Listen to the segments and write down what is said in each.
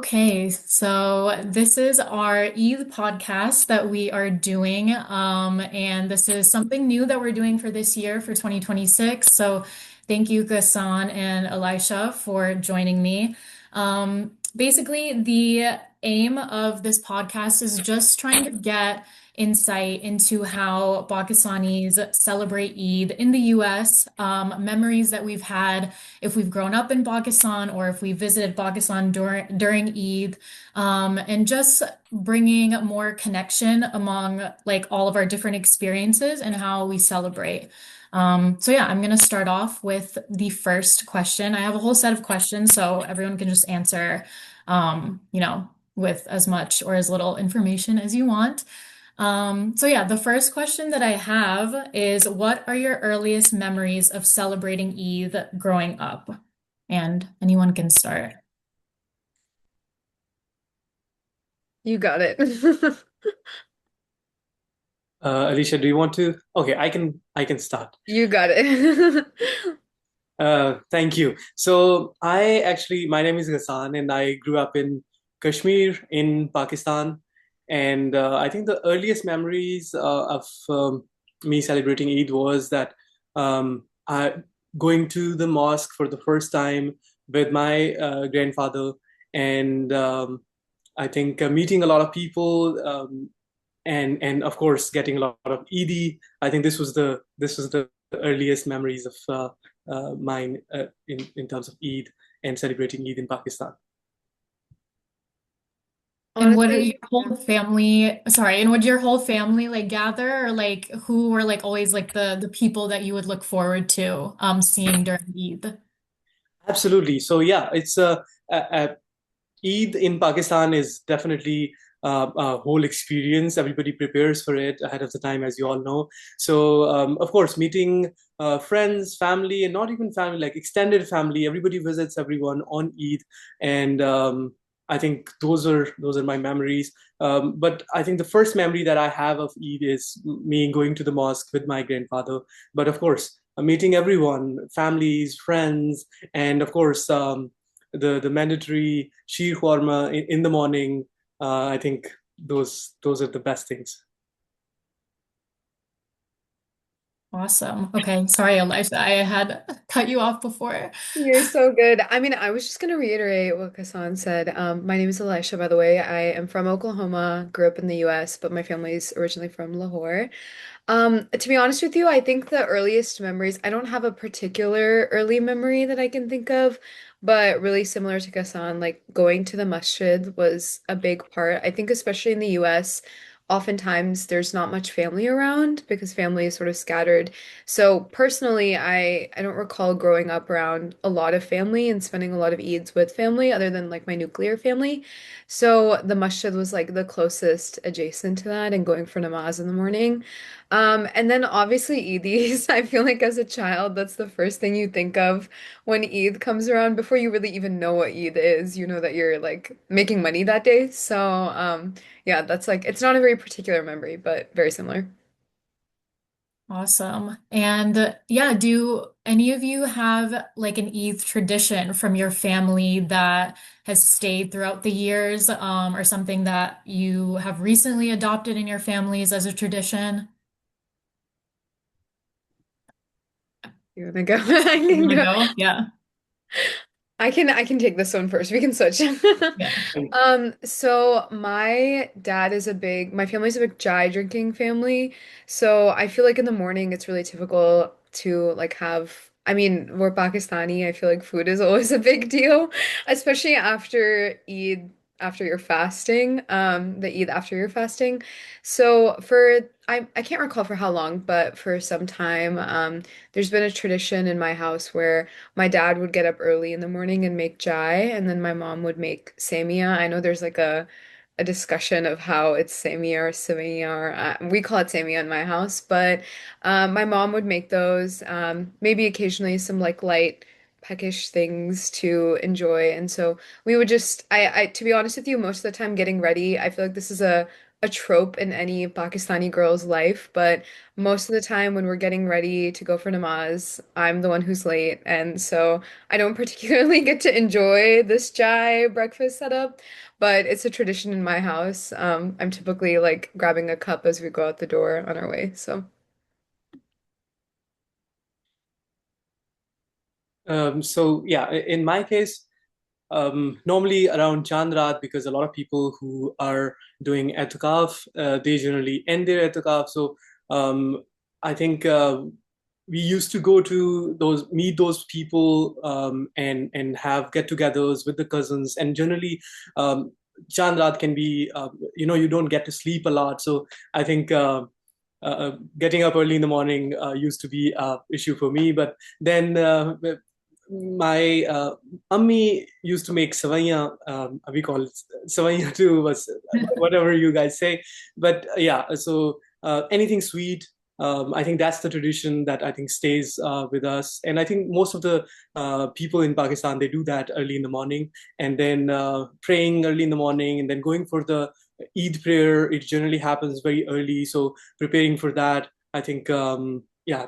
Okay, so this is our Eid podcast that we are doing. And this is something new that we're doing for this year for 2026. So thank you, Ghassan and Alysha, for joining me. Basically, the aim of this podcast is just trying to get insight into how Pakistanis celebrate Eid in the US, memories that we've had if we've grown up in Pakistan or if we visited Pakistan during Eid, and just bringing more connection among like all of our different experiences and how we celebrate. So yeah, I'm gonna start off with the first question. I have a whole set of questions, so everyone can just answer, with as much or as little information as you want. So yeah, the first question that I have is, what are your earliest memories of celebrating Eid growing up? And anyone can start. You got it. Alicia, do you want to? Okay, I can start. You got it. Thank you. So my name is Ghassan, and I grew up in Kashmir in Pakistan. And I think the earliest memories of me celebrating Eid was that I going to the mosque for the first time with my grandfather, and I think meeting a lot of people, and of course getting a lot of Eid. I think this was the earliest memories of mine in terms of Eid and celebrating Eid in Pakistan. And would your Honestly, yeah. whole family, sorry, and would your whole family like gather, or like who were like always like the people that you would look forward to seeing during Eid? Absolutely. So yeah, it's Eid in Pakistan is definitely a whole experience. Everybody prepares for it ahead of the time, as you all know. So, of course, meeting friends, family, and not even family, like extended family. Everybody visits everyone on Eid, and I think those are my memories. But I think the first memory that I have of Eid is me going to the mosque with my grandfather. But of course, meeting everyone, families, friends, and of course. The mandatory sheer khorma in the morning. I think those are the best things. Awesome. Okay, sorry, Elisha, I had cut you off before. You're so good. I mean, I was just gonna reiterate what Kassan said. My name is Alysha, by the way. I am from Oklahoma, grew up in the US, but my family's originally from Lahore. To be honest with you, I think the earliest memories, I don't have a particular early memory that I can think of, but really similar to Ghassan, like going to the masjid was a big part. I think especially in the US, oftentimes there's not much family around because family is sort of scattered. So personally, I don't recall growing up around a lot of family and spending a lot of Eids with family other than like my nuclear family. So the masjid was like the closest adjacent to that and going for namaz in the morning. And then obviously Eidis, I feel like as a child, that's the first thing you think of when Eid comes around before you really even know what Eid is. You know that you're like making money that day. So, yeah, that's like it's not a very particular memory, but very similar. Awesome. And yeah, do any of you have like an Eid tradition from your family that has stayed throughout the years, or something that you have recently adopted in your families as a tradition? You wanna go? I You can want to go. go? Yeah. I can take this one first. We can switch. Yeah. So my family's a big chai drinking family. So I feel like in the morning it's really typical to like have, I mean, we're Pakistani. I feel like food is always a big deal, especially after Eid, after you're fasting, the Eid after you're fasting. So I can't recall for how long, but for some time, there's been a tradition in my house where my dad would get up early in the morning and make chai, and then my mom would make samia. I know there's like a discussion of how it's samia or samia, or we call it samia in my house, but my mom would make those, maybe occasionally some like light peckish things to enjoy. And so we would just, to be honest with you, most of the time getting ready, I feel like this is a a trope in any Pakistani girl's life, but most of the time when we're getting ready to go for namaz, I'm the one who's late, and so I don't particularly get to enjoy this chai breakfast setup, but it's a tradition in my house. I'm typically like grabbing a cup as we go out the door on our way, so. So yeah, in my case, normally around Chandrat, because a lot of people who are doing etikaf, they generally end their etikaf. So um, I think we used to go to those, meet those people, and have get-togethers with the cousins. And generally, Chandrat can be, you don't get to sleep a lot. So I think getting up early in the morning used to be a issue for me. But then my Ammi used to make savaiya. We call it savaiya too, but whatever you guys say. But yeah, so anything sweet. I think that's the tradition that I think stays with us, and I think most of the people in Pakistan, they do that early in the morning, and then praying early in the morning, and then going for the Eid prayer. It generally happens very early, so preparing for that. I think yeah,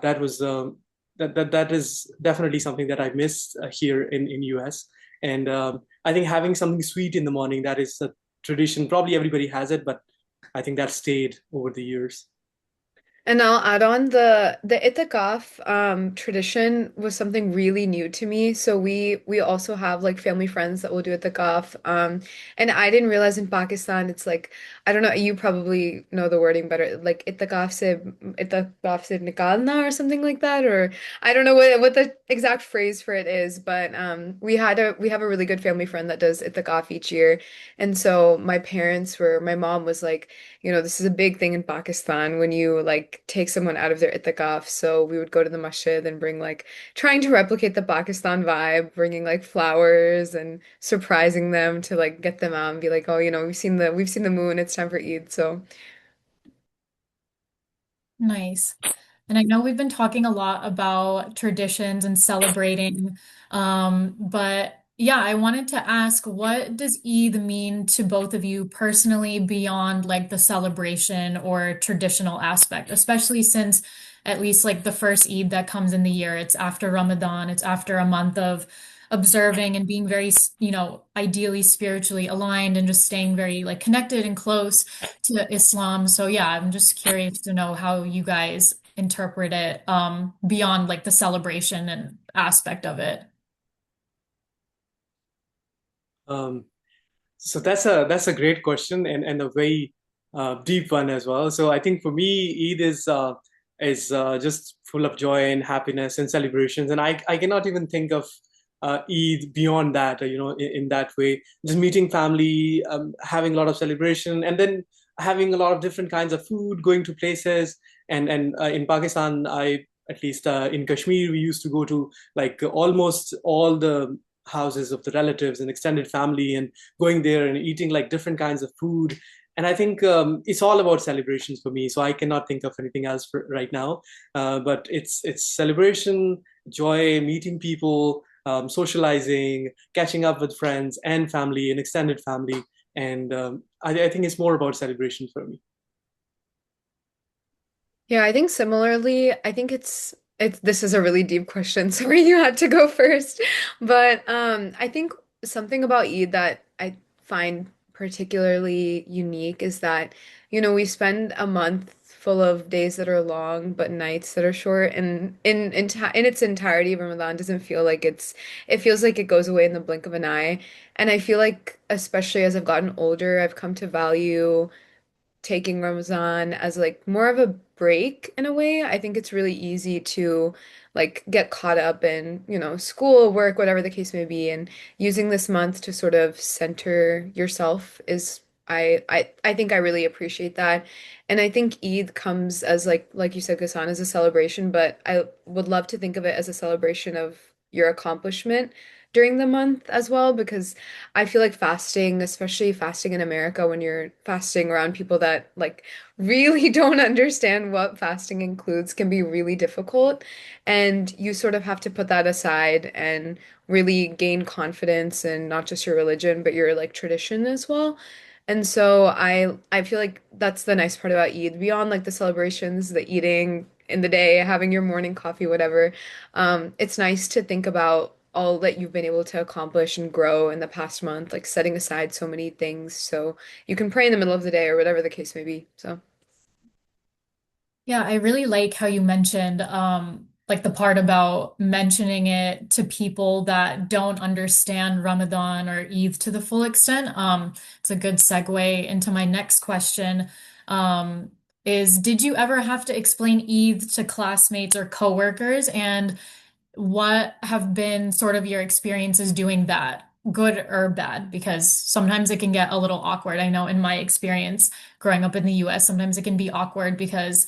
that is definitely something that I miss here in US. And I think having something sweet in the morning, that is a tradition. Probably everybody has it, but I think that stayed over the years. And I'll add on the itikaf tradition was something really new to me. So we also have like family friends that will do itikaf. And I didn't realize in Pakistan it's like I don't know, you probably know the wording better, like itikaf se nikalna or something like that, or I don't know what the exact phrase for it is, but we have a really good family friend that does itikaf each year. And so my mom was like, this is a big thing in Pakistan when you like take someone out of their itikaf. So we would go to the masjid and bring like trying to replicate the Pakistan vibe, bringing like flowers and surprising them to like get them out and be like, oh, we've seen the moon. It's time for Eid. So Nice. And I know we've been talking a lot about traditions and celebrating, but yeah, I wanted to ask, what does Eid mean to both of you personally beyond like the celebration or traditional aspect, especially since at least like the first Eid that comes in the year, it's after Ramadan, it's after a month of observing and being very, ideally spiritually aligned and just staying very like connected and close to Islam. So yeah, I'm just curious to know how you guys interpret it beyond like the celebration and aspect of it. Um, so that's a great question, and a very deep one as well. So I think for me, Eid is just full of joy and happiness and celebrations, and I cannot even think of Eid beyond that. In that way, just meeting family, having a lot of celebration, and then having a lot of different kinds of food, going to places, and in Pakistan, I at least in Kashmir, we used to go to like almost all the houses of the relatives and extended family, and going there and eating like different kinds of food. And I think it's all about celebrations for me. So I cannot think of anything else for right now. But it's celebration, joy, meeting people, socializing, catching up with friends and family and extended family. And I think it's more about celebration for me. yeah, I think similarly, I think it's this is a really deep question. Sorry you had to go first. But I think something about Eid that I find particularly unique is that, we spend a month full of days that are long but nights that are short, and in its entirety, Ramadan doesn't feel like it feels like it goes away in the blink of an eye. And I feel like especially as I've gotten older, I've come to value taking Ramadan as like more of a break in a way. I think it's really easy to like get caught up in, school, work, whatever the case may be, and using this month to sort of center yourself is I think I really appreciate that. And I think Eid comes as like you said, Ghassan, as a celebration, but I would love to think of it as a celebration of your accomplishment during the month as well, because I feel like fasting, especially fasting in America, when you're fasting around people that like really don't understand what fasting includes, can be really difficult. And you sort of have to put that aside and really gain confidence in not just your religion, but your like tradition as well. And so I feel like that's the nice part about Eid. Beyond like the celebrations, the eating in the day, having your morning coffee, whatever. It's nice to think about all that you've been able to accomplish and grow in the past month, like setting aside so many things so you can pray in the middle of the day or whatever the case may be. So Yeah, I really like how you mentioned like the part about mentioning it to people that don't understand Ramadan or Eid to the full extent. It's a good segue into my next question. Um, is did you ever have to explain Eid to classmates or coworkers? And what have been sort of your experiences doing that, good or bad? Because sometimes it can get a little awkward. I know in my experience growing up in the US, sometimes it can be awkward because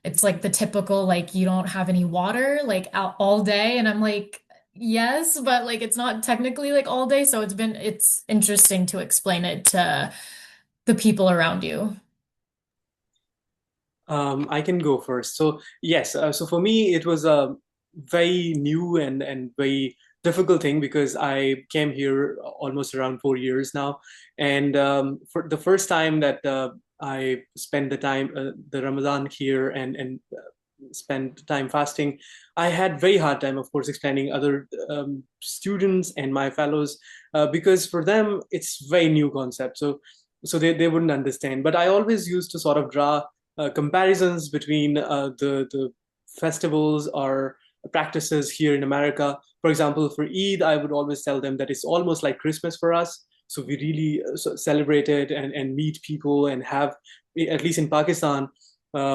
it's like the typical, like, you don't have any water, like, out all day. And I'm like, yes, but like, it's not technically like all day. So it's interesting to explain it to the people around you. I can go first. So yes, so for me it was a very new and very difficult thing because I came here almost around 4 years now, and for the first time that I spent the Ramadan here and spent time fasting, I had very hard time, of course, explaining other students and my fellows because for them it's very new concept. So they wouldn't understand. But I always used to sort of draw comparisons between the festivals or practices here in America. For example, for Eid, I would always tell them that it's almost like Christmas for us. So we really celebrate it and meet people and have, at least in Pakistan,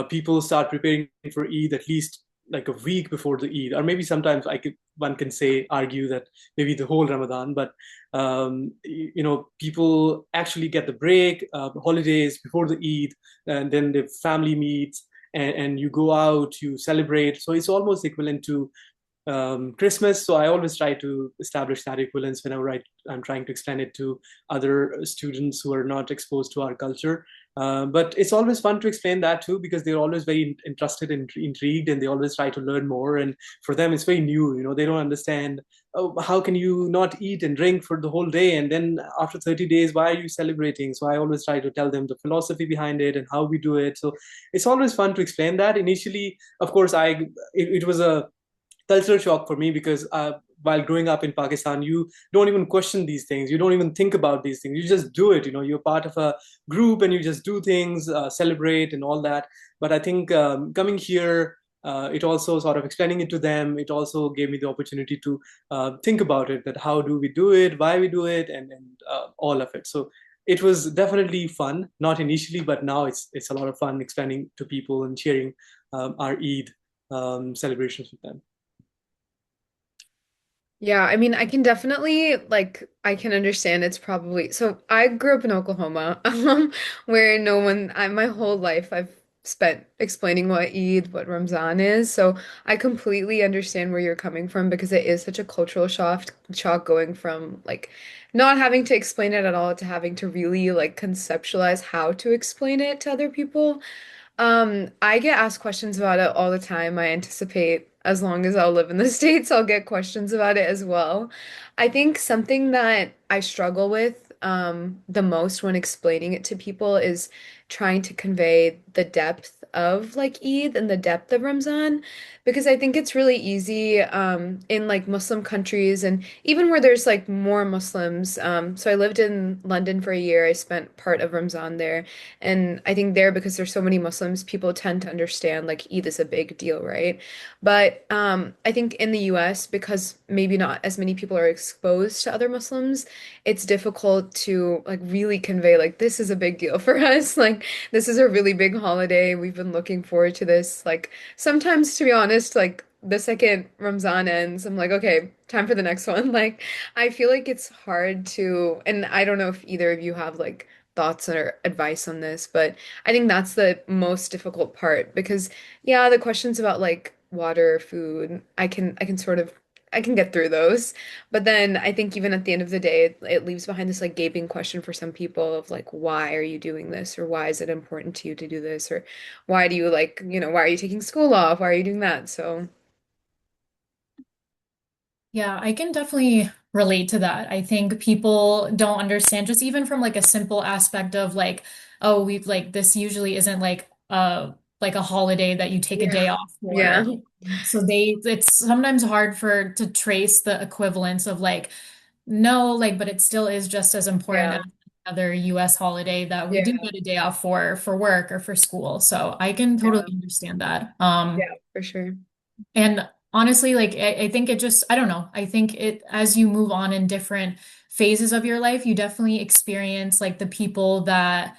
people start preparing for Eid at least like a week before the Eid, or maybe sometimes one can say argue that maybe the whole Ramadan, but people actually get the break, holidays before the Eid, and then the family meets, and you go out, you celebrate. So it's almost equivalent to Christmas. So I always try to establish that equivalence whenever I'm trying to explain it to other students who are not exposed to our culture. But it's always fun to explain that too, because they're always very interested and intrigued, and they always try to learn more. And for them, it's very new. They don't understand. Oh, how can you not eat and drink for the whole day? And then after 30 days, why are you celebrating? So I always try to tell them the philosophy behind it and how we do it. So it's always fun to explain that. Initially, of course, it was a cultural shock for me because while growing up in Pakistan, you don't even question these things. You don't even think about these things. You just do it. You're part of a group and you just do things, celebrate and all that. But I think coming here, it also sort of explaining it to them. It also gave me the opportunity to think about it. That how do we do it, why we do it, and all of it. So it was definitely fun. Not initially, but now it's a lot of fun explaining to people and sharing our Eid celebrations with them. yeah, I mean, I can definitely like I can understand it's probably so I grew up in Oklahoma, where no one my whole life I've spent explaining what Eid, what Ramzan is. So I completely understand where you're coming from because it is such a cultural shock going from like not having to explain it at all to having to really like conceptualize how to explain it to other people. I get asked questions about it all the time. I anticipate as long as I'll live in the States, I'll get questions about it as well. I think something that I struggle with the most when explaining it to people is trying to convey the depth of like Eid and the depth of Ramzan because I think it's really easy in like Muslim countries and even where there's like more Muslims. So I lived in London for a year. I spent part of Ramzan there. And I think there, because there's so many Muslims, people tend to understand like Eid is a big deal, right? But I think in the US, because maybe not as many people are exposed to other Muslims, it's difficult to like really convey like this is a big deal for us. Like this is a really big holiday. We've been looking forward to this. Like sometimes, to be honest, like the second Ramzan ends, I'm like, okay, time for the next one. Like I feel like it's hard to, and I don't know if either of you have like thoughts or advice on this, but I think that's the most difficult part because yeah, the questions about like water, food, I can sort of I can get through those. But then I think even at the end of the day, it leaves behind this like gaping question for some people of like, why are you doing this? Or why is it important to you to do this? Or why do you like, why are you taking school off? Why are you doing that? So Yeah, I can definitely relate to that. I think people don't understand just even from like a simple aspect of like, oh, we've like this usually isn't like a holiday that you take a day Yeah. off Yeah. for. So it's sometimes hard for to trace the equivalence of like, no, like, but it still is just as important Yeah. as another US holiday that we Yeah. do get a day off for work or for school. So I can totally Yeah. understand that. Yeah, for sure. And honestly, like I think it just, I don't know. I think it as you move on in different phases of your life, you definitely experience like the people that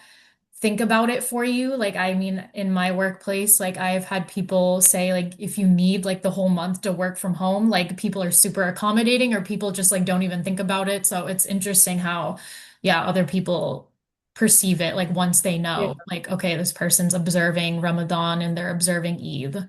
think about it for you. Like, I mean, in my workplace, like I've had people say, like, if you need like the whole month to work from home, like people are super accommodating or people just like don't even think about it. So it's interesting how, yeah, other people perceive it like once they Yeah. know, like, okay, this person's observing Ramadan and they're observing Eid.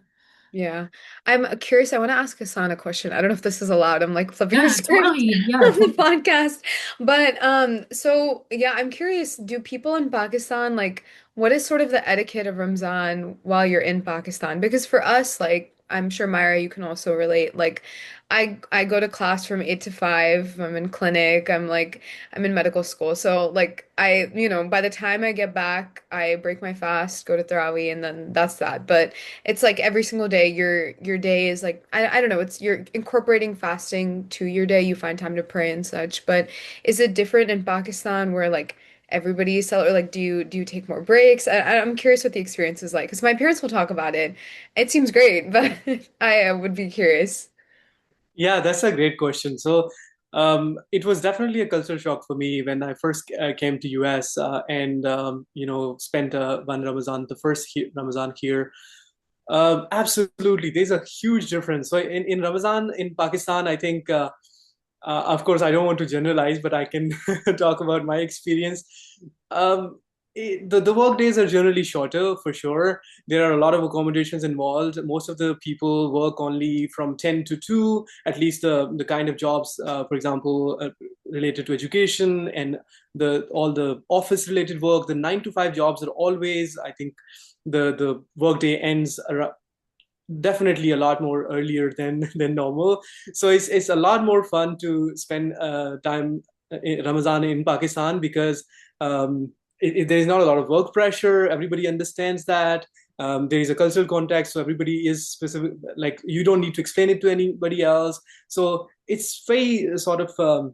Yeah. I'm curious. I want to ask Hassan a question. I don't know if this is allowed. I'm like flipping a Yeah, script totally. Yeah, on the totally. podcast. But so yeah, I'm curious, do people in Pakistan like what is sort of the etiquette of Ramzan while you're in Pakistan? Because for us, like I'm sure Myra, you can also relate. Like I go to class from 8 to 5. I'm in clinic. I'm in medical school. So like by the time I get back, I break my fast, go to Tarawih, and then that's that. But it's like every single day your day is like I don't know, it's you're incorporating fasting to your day. You find time to pray and such. But is it different in Pakistan where like everybody is or like do you take more breaks? I'm curious what the experience is like because my parents will talk about it. It seems great, but I would be curious. Yeah, that's a great question. So, it was definitely a cultural shock for me when I first came to US and spent one Ramadan, the first Ramadan here. Absolutely, there's a huge difference. So in Ramadan in Pakistan, I think, of course, I don't want to generalize, but I can talk about my experience. Um, the work days are generally shorter for sure. There are a lot of accommodations involved. Most of the people work only from 10 to 2, at least the kind of jobs, for example, related to education and the all the office related work. The 9 to 5 jobs are always, I think, the workday ends definitely a lot more earlier than normal. So it's a lot more fun to spend time in Ramadan in Pakistan because there is not a lot of work pressure. Everybody understands that. There is a cultural context, so everybody is specific. Like you don't need to explain it to anybody else. So it's very sort of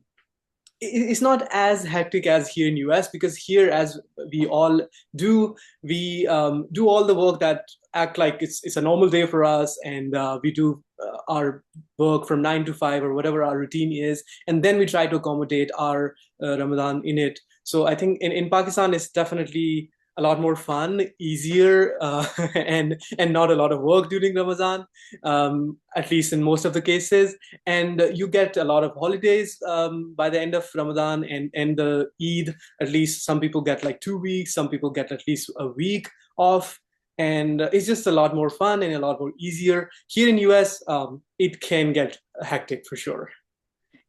it's not as hectic as here in US because here, as we all do, we do all the work that act like it's a normal day for us, and we do our work from 9 to 5 or whatever our routine is, and then we try to accommodate our Ramadan in it. So I think in Pakistan, it's definitely a lot more fun, easier, and not a lot of work during Ramadan, at least in most of the cases, and you get a lot of holidays by the end of Ramadan and the Eid. At least some people get like 2 weeks, some people get at least a week off, and it's just a lot more fun and a lot more easier. Here in US, it can get hectic for sure.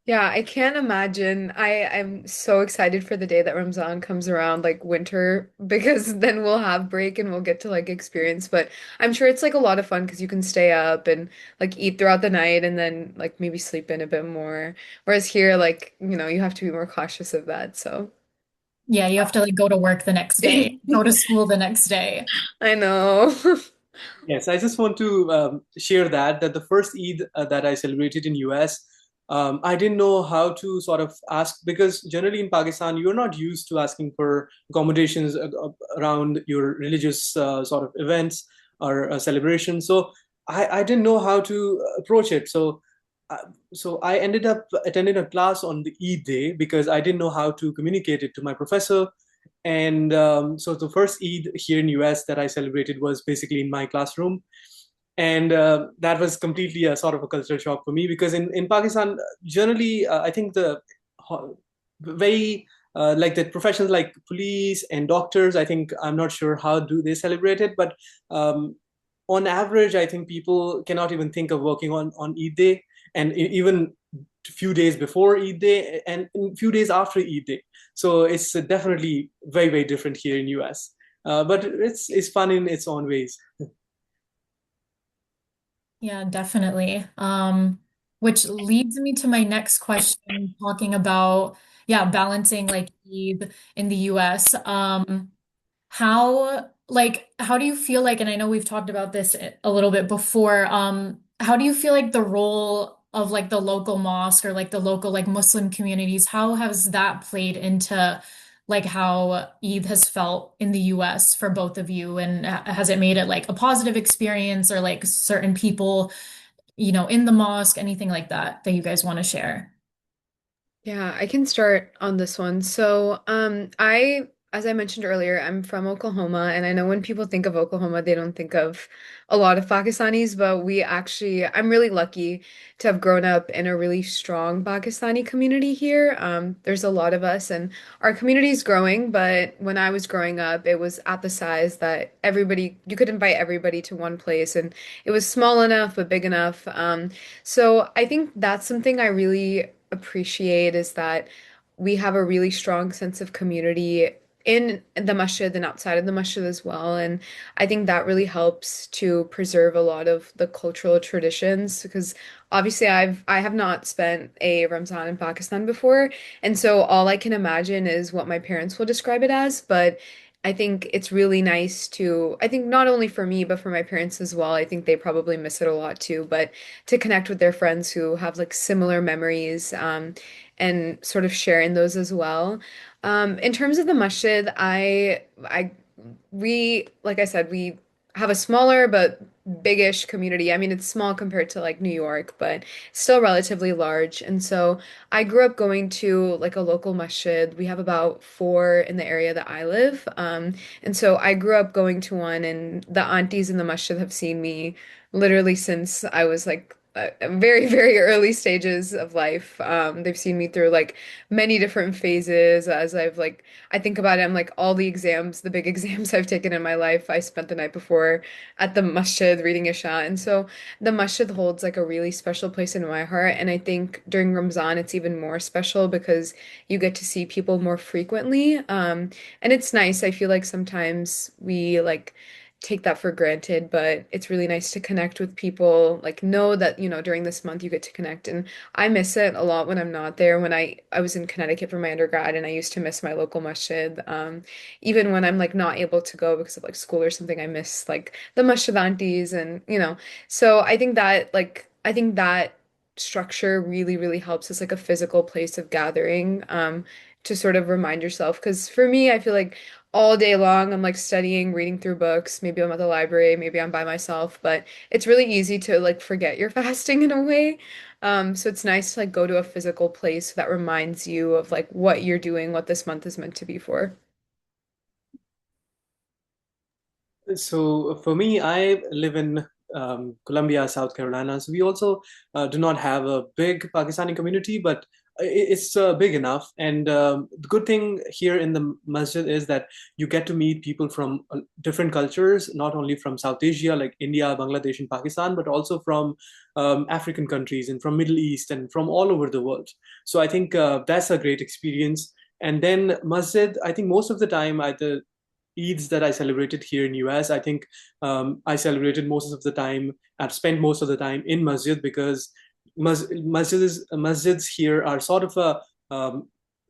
Yeah, I can't imagine. I'm so excited for the day that Ramzan comes around, like winter, because then we'll have break and we'll get to like experience. But I'm sure it's like a lot of fun because you can stay up and like eat throughout the night and then like maybe sleep in a bit more. Whereas here, like, you have to be more cautious of that. So Yeah, you have to like go to work the next day, go to school the next day. I know. Yes, I just want to share that the first Eid that I celebrated in US, I didn't know how to sort of ask because generally in Pakistan you're not used to asking for accommodations around your religious sort of events or celebrations. So I didn't know how to approach it. Uh, so I ended up attending a class on the Eid day because I didn't know how to communicate it to my professor. And so the first Eid here in US that I celebrated was basically in my classroom. And that was completely a sort of a cultural shock for me because in Pakistan, generally, I think the very like the professions like police and doctors, I think I'm not sure how do they celebrate it, but on average, I think people cannot even think of working on Eid day, and even a few days before Eid day and a few days after Eid day. So it's definitely very different here in US, but it's fun in its own ways. Yeah, definitely. which leads me to my next question, talking about, yeah, balancing like Eid in the US. How do you feel like, and I know we've talked about this a little bit before, how do you feel like the role of like the local mosque or like the local like Muslim communities, how has that played into like how Eid has felt in the US for both of you? And has it made it like a positive experience or like certain people, in the mosque, anything like that that you guys want to share? Yeah, I can start on this one. So, as I mentioned earlier, I'm from Oklahoma, and I know when people think of Oklahoma, they don't think of a lot of Pakistanis, but I'm really lucky to have grown up in a really strong Pakistani community here. There's a lot of us, and our community is growing, but when I was growing up, it was at the size that you could invite everybody to one place, and it was small enough, but big enough. So I think that's something I really appreciate is that we have a really strong sense of community in the masjid and outside of the masjid as well. And I think that really helps to preserve a lot of the cultural traditions because obviously I have not spent a Ramzan in Pakistan before. And so all I can imagine is what my parents will describe it as. But I think it's really nice I think not only for me, but for my parents as well. I think they probably miss it a lot too. But to connect with their friends who have like similar memories and sort of sharing those as well. In terms of the masjid, like I said, we have a smaller but biggish community. I mean, it's small compared to like New York, but still relatively large. And so I grew up going to like a local masjid. We have about four in the area that I live. And so I grew up going to one, and the aunties in the masjid have seen me literally since I was like very, very early stages of life. They've seen me through like many different phases as I think about it, I'm like all the exams, the big exams I've taken in my life, I spent the night before at the masjid reading Isha. And so the masjid holds like a really special place in my heart. And I think during Ramzan, it's even more special because you get to see people more frequently. And it's nice. I feel like sometimes we like take that for granted, but it's really nice to connect with people, like know that, during this month you get to connect. And I miss it a lot when I'm not there. When I was in Connecticut for my undergrad and I used to miss my local masjid. Even when I'm like not able to go because of like school or something, I miss like the masjid aunties and. So I think that structure really, really helps as like a physical place of gathering, to sort of remind yourself. Because for me, I feel like all day long I'm like studying, reading through books. Maybe I'm at the library, maybe I'm by myself, but it's really easy to like forget you're fasting in a way. So it's nice to like go to a physical place that reminds you of like what you're doing, what this month is meant to be for. So for me, I live in Columbia, South Carolina. So we also do not have a big Pakistani community, but it's big enough. And the good thing here in the masjid is that you get to meet people from different cultures, not only from South Asia, like India, Bangladesh, and Pakistan, but also from African countries and from Middle East and from all over the world. So I think that's a great experience. And then masjid, I think most of the time, either Eids that I celebrated here in US, I think I celebrated most of the time. I've spent most of the time in masjid because masjids here are sort of a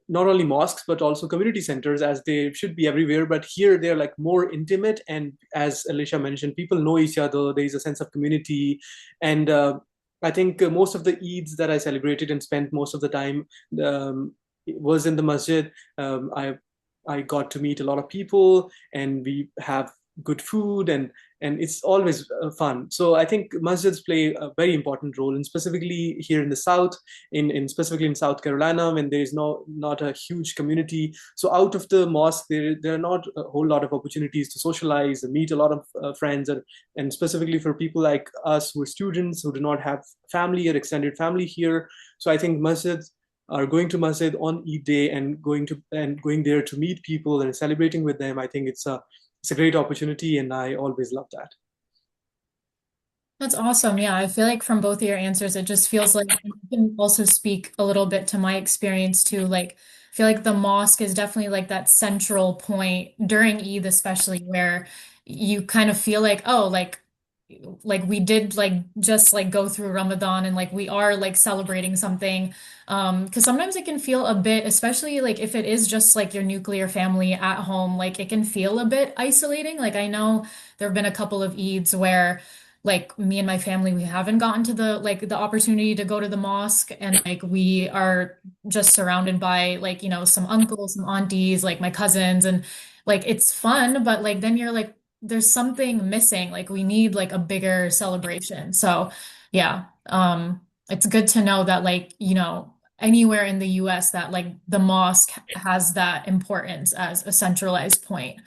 not only mosques but also community centers as they should be everywhere. But here they're like more intimate, and as Alysha mentioned, people know each other. There is a sense of community, and I think most of the Eids that I celebrated and spent most of the time was in the masjid. I got to meet a lot of people, and we have good food, and it's always fun. So I think masjids play a very important role, and specifically here in the South, in specifically in South Carolina, when there is not a huge community. So out of the mosque, there are not a whole lot of opportunities to socialize and meet a lot of friends, and specifically for people like us who are students who do not have family or extended family here. So I think masjids are going to masjid on Eid day and going there to meet people and celebrating with them. I think it's a great opportunity, and I always love that. That's awesome. Yeah, I feel like from both of your answers, it just feels like I can also speak a little bit to my experience too. Like, I feel like the mosque is definitely like that central point during Eid, especially where you kind of feel like, oh, like like we did like just like go through Ramadan and like we are like celebrating something. Because sometimes it can feel a bit, especially like if it is just like your nuclear family at home, like it can feel a bit isolating. Like I know there have been a couple of Eids where like me and my family, we haven't gotten to the opportunity to go to the mosque, and like we are just surrounded by like, some uncles, some aunties, like my cousins, and like it's fun, but like then you're like there's something missing. Like we need like a bigger celebration. So yeah, it's good to know that like, anywhere in the US that like the mosque has that importance as a centralized point.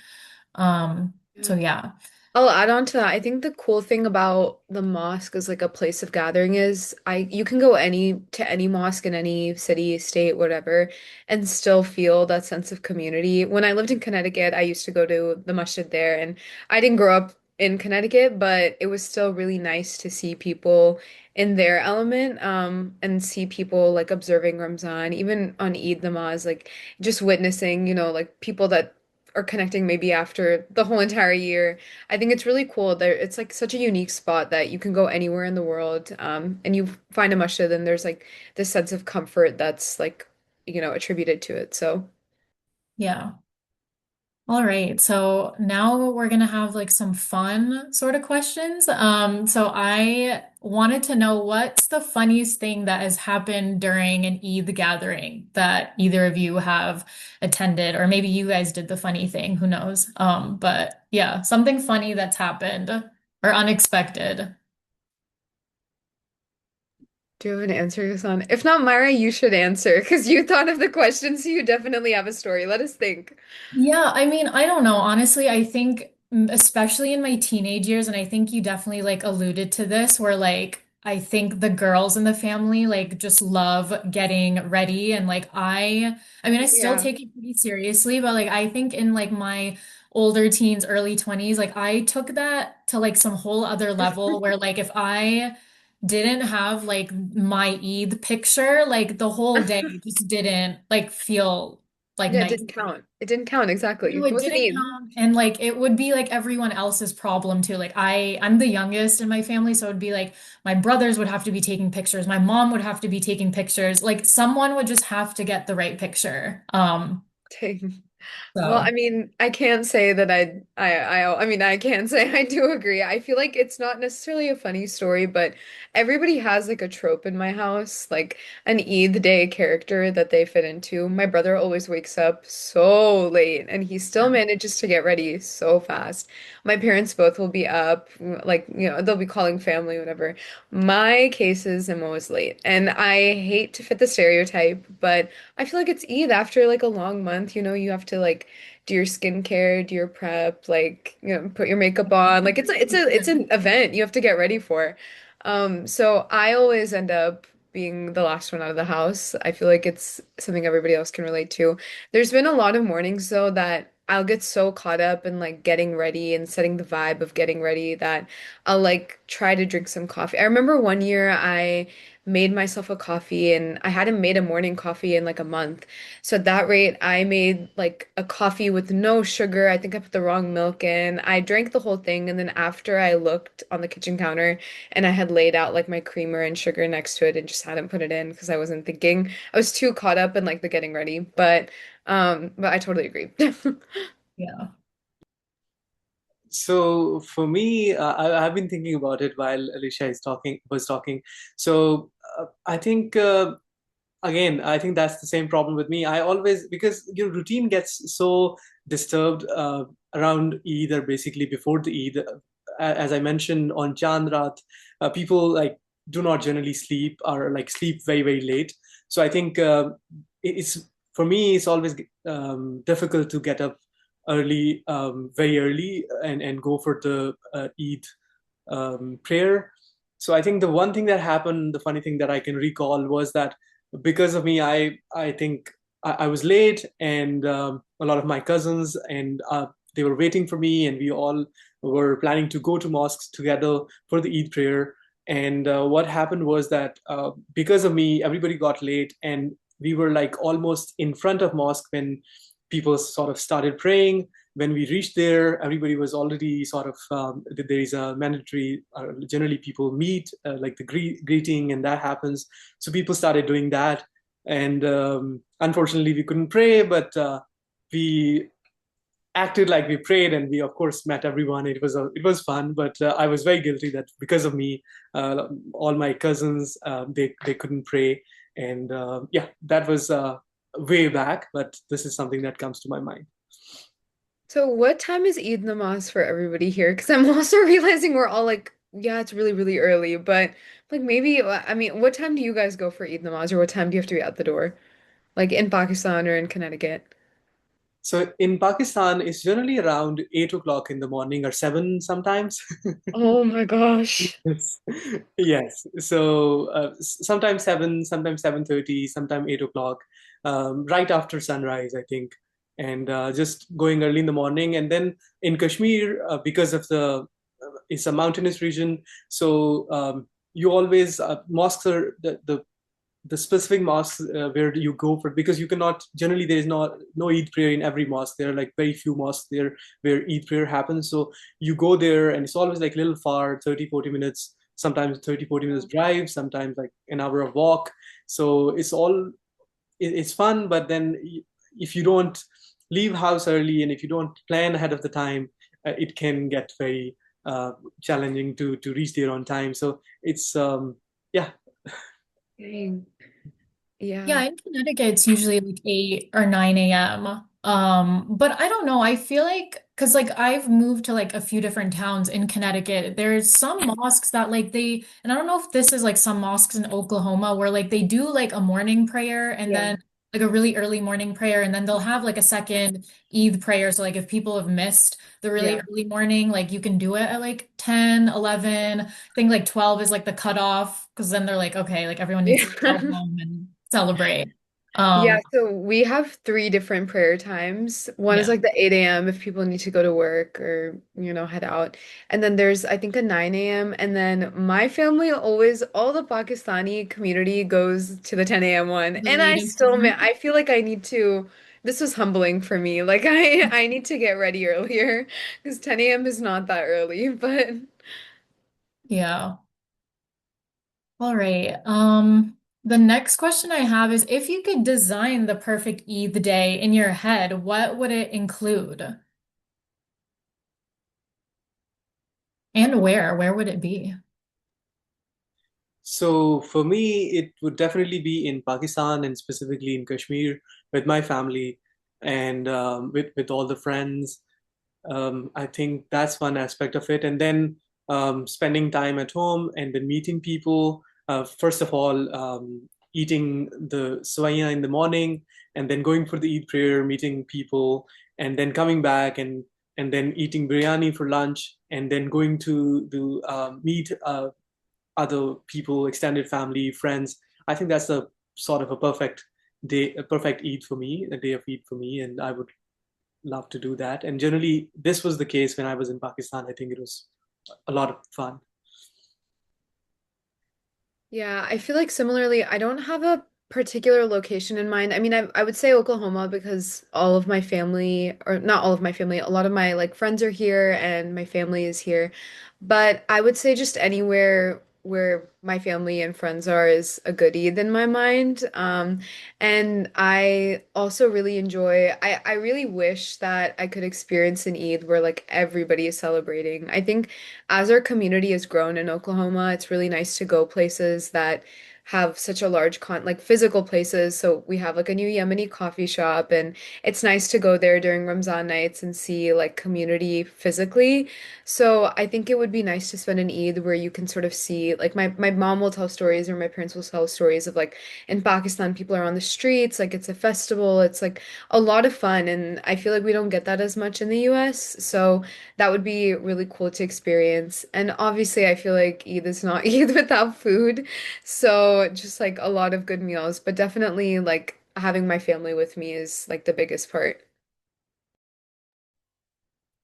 So yeah. I'll add on to that. I think the cool thing about the mosque as like a place of gathering is you can go any mosque in any city, state, whatever, and still feel that sense of community. When I lived in Connecticut, I used to go to the masjid there, and I didn't grow up in Connecticut, but it was still really nice to see people in their element, and see people like observing Ramzan, even on Eid namaz, like just witnessing, like people that are connecting maybe after the whole entire year. I think it's really cool. There, it's like such a unique spot that you can go anywhere in the world, and you find a masjid, and there's like this sense of comfort that's like, attributed to it. So, Yeah. All right, so now we're gonna have like some fun sort of questions. So I wanted to know what's the funniest thing that has happened during an Eid gathering that either of you have attended, or maybe you guys did the funny thing, who knows? But yeah, something funny that's happened or unexpected. do you have an answer, Ghassan? If not, Myra, you should answer because you thought of the question, so you definitely have a story. Let us think. Yeah, I mean, I don't know. Honestly, I think especially in my teenage years, and I think you definitely like alluded to this, where like I think the girls in the family like just love getting ready, and like I mean, I still Yeah. take it pretty seriously, but like I think in like my older teens, early 20s, like I took that to like some whole other level where like if I didn't have like my Eid picture, like the whole day just didn't like feel like Yeah, it nice. didn't count. It didn't count exactly. No, It it wasn't didn't Eid. count. And like it would be like everyone else's problem too. Like I'm the youngest in my family, so it'd be like my brothers would have to be taking pictures, my mom would have to be taking pictures. Like someone would just have to get the right picture. Dang. Well, I So mean, I can't say that I mean, I can say I do agree. I feel like it's not necessarily a funny story, but everybody has like a trope in my house, like an Eid day character that they fit into. My brother always wakes up so late and he still manages to get ready so fast. My parents both will be up, like, they'll be calling family, whatever. My case is I'm always late, and I hate to fit the stereotype, but I feel like it's Eid after like a long month, you have to like do your skincare, do your prep, like, put your makeup on. Like it's an event you have to get ready for. So I always end up being the last one out of the house. I feel like it's something everybody else can relate to. There's been a lot of mornings though that I'll get so caught up in like getting ready and setting the vibe of getting ready that I'll like try to drink some coffee. I remember one year I made myself a coffee and I hadn't made a morning coffee in like a month. So at that rate, I made like a coffee with no sugar. I think I put the wrong milk in. I drank the whole thing, and then after I looked on the kitchen counter and I had laid out like my creamer and sugar next to it and just hadn't put it in because I wasn't thinking. I was too caught up in like the getting ready. But I totally agree. yeah. So for me, I've been thinking about it while Alicia was talking. So I think again, I think that's the same problem with me. I always, because your routine gets so disturbed around Eid, or basically before the Eid. As I mentioned on Chand Raat, people like do not generally sleep, or like sleep very very late. So I think it's, for me it's always difficult to get up early, very early, and go for the Eid prayer. So I think the one thing that happened, the funny thing that I can recall, was that because of me, I think I was late, and a lot of my cousins, and they were waiting for me, and we all were planning to go to mosques together for the Eid prayer. And what happened was that because of me, everybody got late, and we were like almost in front of mosque when people sort of started praying. when we reached there, everybody was already sort of there is a mandatory. Generally, people meet like the greeting, and that happens. So people started doing that, and unfortunately, we couldn't pray, but we acted like we prayed, and we of course met everyone. It was fun, but I was very guilty that because of me, all my cousins they couldn't pray, and yeah, that was way back. But this is something that comes to my mind. So what time is Eid namaz for everybody here? Because I'm also realizing we're all like, yeah, it's really, really early, but like maybe, I mean, what time do you guys go for Eid namaz, or what time do you have to be at the door? Like in Pakistan or in Connecticut? So in Pakistan, it's generally around 8 o'clock in the morning or seven sometimes. Oh my gosh. Yes. Yes. So sometimes seven, sometimes 7:30, sometimes 8 o'clock, right after sunrise, I think, and just going early in the morning. And then in Kashmir, because of it's a mountainous region, so you always mosques are the specific mosques where you go for, because you cannot generally, there is no Eid prayer in every mosque. There are like very few mosques there where Eid prayer happens. So you go there and it's always like a little far, 30-40 minutes, sometimes 30-40 minutes drive, sometimes like an hour of walk. So it's fun, but then if you don't leave house early and if you don't plan ahead of the time, it can get very challenging to reach there on time. So it's yeah. Dang. Yeah, Yeah. in Connecticut, it's usually like 8 or 9 a.m. But I don't know. I feel like, because like I've moved to like a few different towns in Connecticut. There's some mosques that like and I don't know if this is like some mosques in Oklahoma where like they do like a morning prayer and Yeah. then like a really early morning prayer and then they'll have like a second Eid prayer. So like if people have missed the really Yeah. early morning, like you can do it at like 10, 11. I think like 12 is like the cutoff because then they're like, okay, like everyone needs to go Yeah. home and celebrate. Yeah, Um, so we have three different prayer times. One is yeah, like the 8 a.m. if people need to go to work or, head out. And then there's, I think, a 9 a.m. And then my family always, all the Pakistani community goes to the 10 a.m. one. the And I latest still, man, one. I feel like I need to, this was humbling for me. Like I need to get ready earlier because 10 a.m. is not that early, but Yeah. All right. The next question I have is if you could design the perfect Eid day in your head, what would it include? And where? Where would it be? So for me, it would definitely be in Pakistan and specifically in Kashmir with my family and with all the friends. I think that's one aspect of it. And then spending time at home and then meeting people. First of all, eating the swaya in the morning and then going for the Eid prayer, meeting people, and then coming back and then eating biryani for lunch and then going to meet other people, extended family, friends. I think that's a sort of a perfect day, a perfect Eid for me, a day of Eid for me, and I would love to do that. And generally, this was the case when I was in Pakistan. I think it was a lot of fun. yeah, I feel like similarly, I don't have a particular location in mind. I mean, I would say Oklahoma because all of my family, or not all of my family, a lot of my like friends are here and my family is here. But I would say just anywhere where my family and friends are is a good Eid in my mind. And I also really enjoy, I really wish that I could experience an Eid where like everybody is celebrating. I think as our community has grown in Oklahoma, it's really nice to go places that have such a large like physical places. So we have like a new Yemeni coffee shop, and it's nice to go there during Ramzan nights and see like community physically. So I think it would be nice to spend an Eid where you can sort of see like my mom will tell stories or my parents will tell stories of like in Pakistan people are on the streets, like it's a festival, it's like a lot of fun, and I feel like we don't get that as much in the US. So that would be really cool to experience. And obviously, I feel like Eid is not Eid without food. So just like a lot of good meals, but definitely like having my family with me is like the biggest part.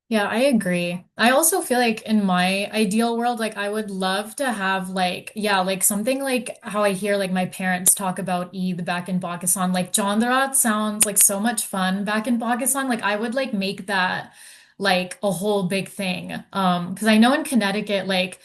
Yeah, I agree. I also feel like in my ideal world, like I would love to have like, yeah, like something like how I hear like my parents talk about Eid back in Pakistan. Like Chandrat sounds like so much fun back in Pakistan. Like I would like make that. like a whole big thing. Because I know in Connecticut, like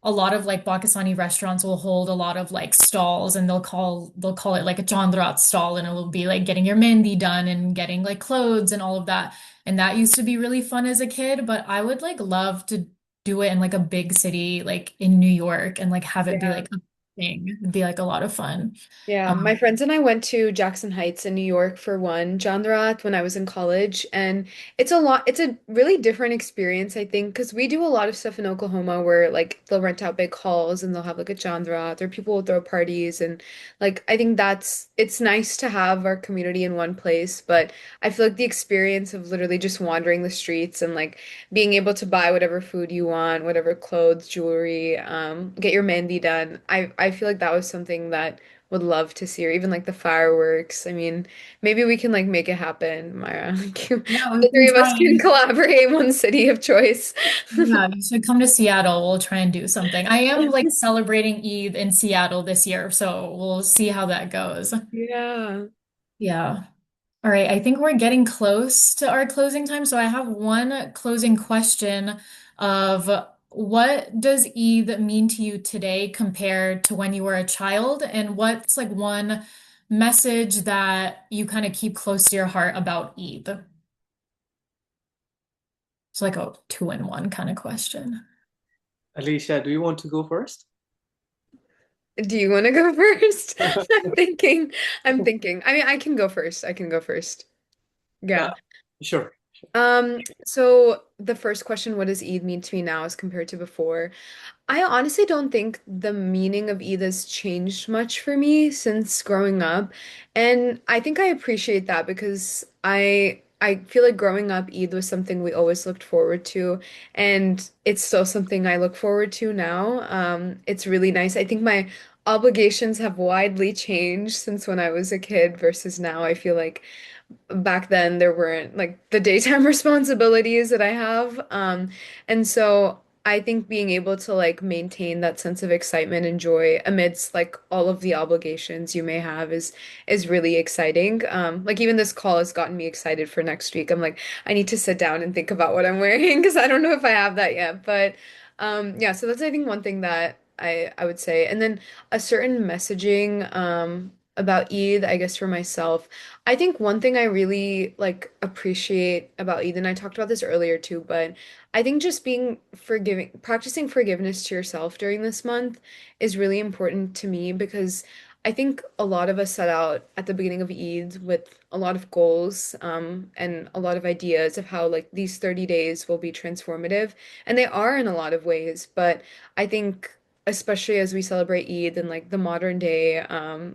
a lot of like Pakistani restaurants will hold a lot of like stalls and they'll call it like a chandrat stall and it will be like getting your mehndi done and getting like clothes and all of that. And that used to be really fun as a kid, but I would like love to do it in like a big city like in New York and like have it be Yeah. like a thing. It'd be like a lot of fun. Yeah, my Um, friends and I went to Jackson Heights in New York for one Chandrat when I was in college, and it's a really different experience, I think, because we do a lot of stuff in Oklahoma where like they'll rent out big halls and they'll have like a Chandrat or people will throw parties and like I think it's nice to have our community in one place, but I feel like the experience of literally just wandering the streets and like being able to buy whatever food you want, whatever clothes, jewelry, get your mehndi done. I feel like that was something that would love to see, or even like the fireworks. I mean, maybe we can like make it happen, Myra. Like yeah, we the can three of us try. can collaborate one city of choice. Yeah, you should come to Seattle. We'll try and do something. I am like celebrating Eid in Seattle this year, so we'll see how that goes. Yeah. Yeah. All right, I think we're getting close to our closing time, so I have one closing question of what does Eid mean to you today compared to when you were a child, and what's like one message that you kind of keep close to your heart about Eid? It's like a two-in-one kind of question. Alicia, do you want to go first? Do you want to go first? I'm thinking. I'm thinking. I mean, I can go first. I can go first. Yeah, Yeah. sure. So the first question, what does Eid mean to me now as compared to before? I honestly don't think the meaning of Eid has changed much for me since growing up. And I think I appreciate that because I feel like growing up, Eid was something we always looked forward to, and it's still something I look forward to now. It's really nice. I think my obligations have widely changed since when I was a kid versus now. I feel like back then there weren't like the daytime responsibilities that I have. And so I think being able to like maintain that sense of excitement and joy amidst like all of the obligations you may have is really exciting. Like even this call has gotten me excited for next week. I'm like, I need to sit down and think about what I'm wearing because I don't know if I have that yet. But yeah, so that's I think one thing that I would say. And then a certain messaging about Eid, I guess for myself. I think one thing I really like appreciate about Eid, and I talked about this earlier too, but I think just being forgiving, practicing forgiveness to yourself during this month is really important to me because I think a lot of us set out at the beginning of Eid with a lot of goals, and a lot of ideas of how like these 30 days will be transformative, and they are in a lot of ways, but I think especially as we celebrate Eid in like the modern day,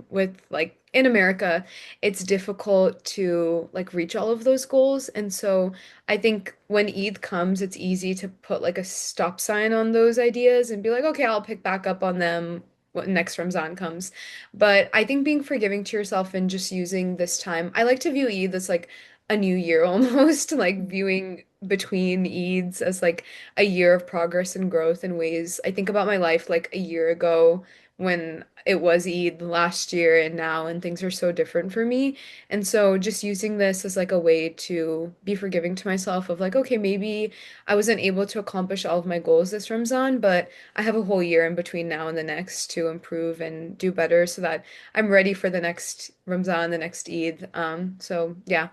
with like in America it's difficult to like reach all of those goals. And so I think when Eid comes, it's easy to put like a stop sign on those ideas and be like, okay, I'll pick back up on them when next Ramzan comes. But I think being forgiving to yourself and just using this time, I like to view Eid as like a new year almost, like viewing between Eids as like a year of progress and growth in ways. I think about my life like a year ago when it was Eid last year and now, and things are so different for me. And so just using this as like a way to be forgiving to myself of like, okay, maybe I wasn't able to accomplish all of my goals this Ramzan, but I have a whole year in between now and the next to improve and do better so that I'm ready for the next Ramzan, the next Eid. So yeah.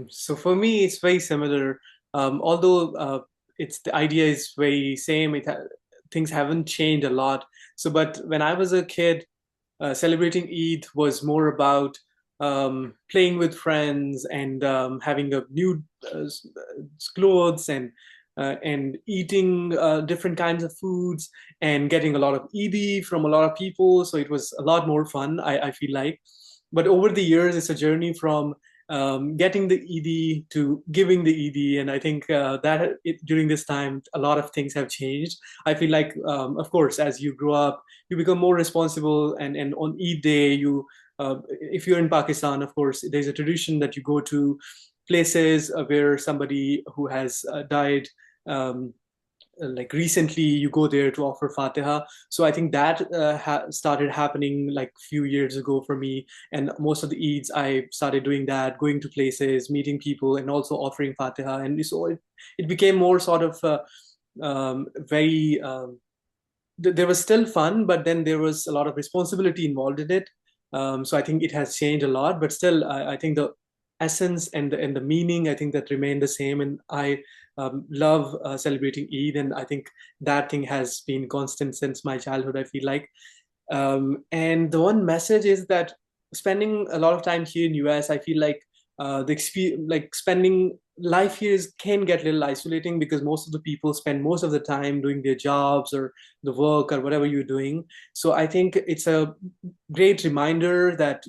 So for me, it's very similar. Although it's the idea is very same. Things haven't changed a lot. So, but when I was a kid, celebrating Eid was more about playing with friends and having a new clothes and eating different kinds of foods and getting a lot of Eid from a lot of people. So it was a lot more fun, I feel like. But over the years, it's a journey from getting the ED to giving the ED, and I think during this time, a lot of things have changed. I feel like, of course, as you grow up, you become more responsible, and on Eid day, if you're in Pakistan, of course, there's a tradition that you go to places where somebody who has died. Um, like recently you go there to offer Fatiha. So I think that ha started happening like few years ago for me. And most of the Eids, I started doing that, going to places, meeting people, and also offering Fatiha. And so it became more sort of very there was still fun, but then there was a lot of responsibility involved in it. So I think it has changed a lot, but still, I think the essence and the meaning, I think that remain the same. And I love celebrating Eid, and I think that thing has been constant since my childhood, I feel like. And the one message is that spending a lot of time here in US, I feel like the experience, like spending life here can get a little isolating because most of the people spend most of the time doing their jobs or the work or whatever you're doing. So I think it's a great reminder that,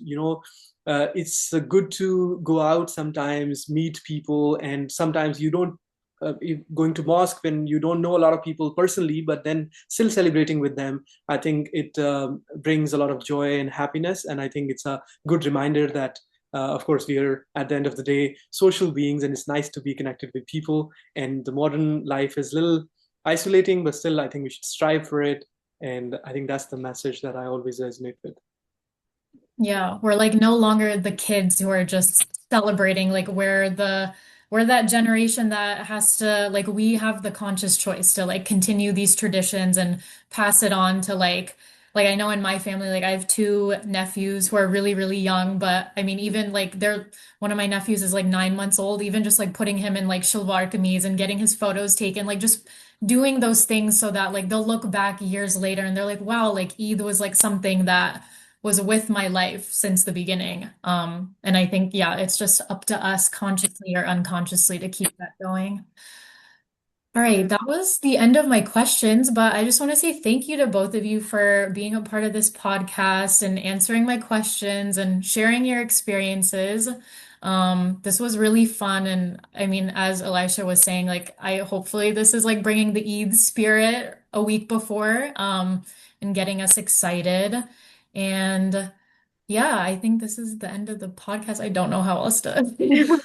it's good to go out sometimes, meet people, and sometimes you don't going to mosque when you don't know a lot of people personally, but then still celebrating with them. I think it brings a lot of joy and happiness, and I think it's a good reminder that, of course, we are at the end of the day social beings, and it's nice to be connected with people. And the modern life is a little isolating, but still, I think we should strive for it. And I think that's the message that I always resonate with. Yeah, we're like no longer the kids who are just celebrating. Like we're that generation that has to like we have the conscious choice to like continue these traditions and pass it on to like I know in my family like I have two nephews who are really really young, but I mean even like they're one of my nephews is like 9 months old. Even just like putting him in like shalwar kameez and getting his photos taken, like just doing those things so that like they'll look back years later and they're like, wow, like Eid was like something that was with my life since the beginning. And I think, yeah, it's just up to us consciously or unconsciously to keep that going. All right, that was the end of my questions, but I just want to say thank you to both of you for being a part of this podcast and answering my questions and sharing your experiences. This was really fun. And I mean, as Alysha was saying, like, I hopefully this is like bringing the Eid spirit a week before, and getting us excited. And yeah, I think this is the end of the podcast. I don't know how else to end it.